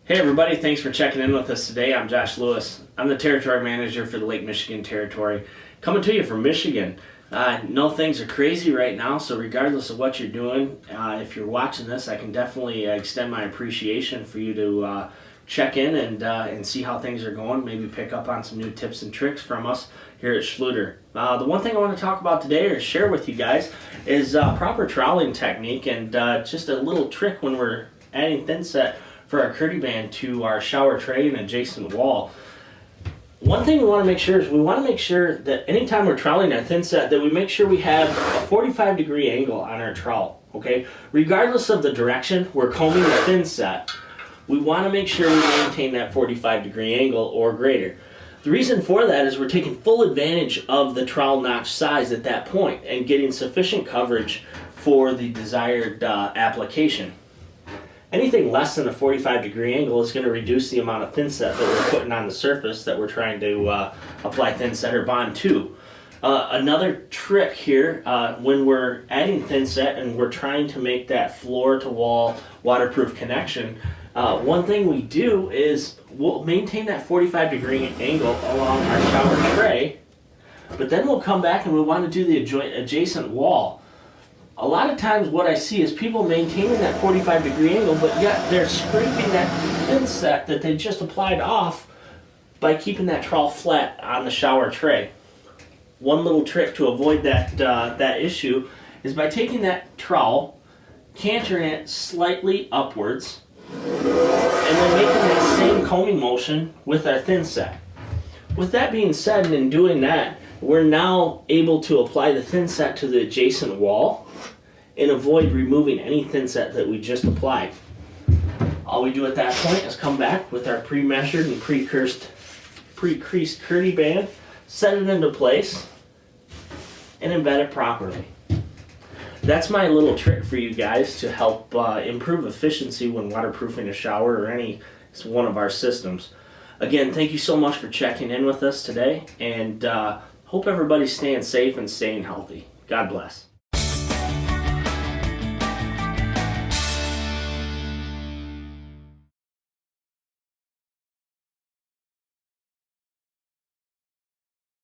Hey everybody, thanks for checking in with us today. I'm Josh Lewis. I'm the Territory Manager for the Lake Michigan Territory. Coming to you from Michigan. Know things are crazy right now, so regardless of what you're doing, if you're watching this, I can definitely extend my appreciation for you to check in and see how things are going. Maybe pick up on some new tips and tricks from us here at Schluter. The one thing I want to talk about today or share with you guys is proper troweling technique and just a little trick when we're adding thin set for our curdy band to our shower tray and adjacent wall. One thing we want to make sure is we want to make sure that anytime we're troweling our thin set that we make sure we have a 45-degree angle on our trowel, okay? Regardless of the direction we're combing the thin set, we want to make sure we maintain that 45-degree angle or greater. The reason for that is we're taking full advantage of the trowel notch size at that point and getting sufficient coverage for the desired application. Anything less than a 45-degree angle is going to reduce the amount of thin set that we're putting on the surface that we're trying to apply thin set or bond to. Another trick here, when we're adding thin set and we're trying to make that floor-to-wall waterproof connection, one thing we do is we'll maintain that 45-degree angle along our shower tray, but then we'll come back and we want to do the adjacent wall. A lot of times what I see is people maintaining that 45-degree angle, but yet they're scraping that thin set that they just applied off by keeping that trowel flat on the shower tray. One little trick to avoid that issue is by taking that trowel, cantering it slightly upwards, and then making that same combing motion with our thin set. With that being said, and in doing that, we're now able to apply the thin set to the adjacent wall and avoid removing any thin set that we just applied. All we do at that point is come back with our pre-measured and pre-creased curdy band, set it into place, and embed it properly. That's my little trick for you guys to help improve efficiency when waterproofing a shower or any one of our systems. Again, thank you so much for checking in with us today, and hope everybody's staying safe and staying healthy. God bless.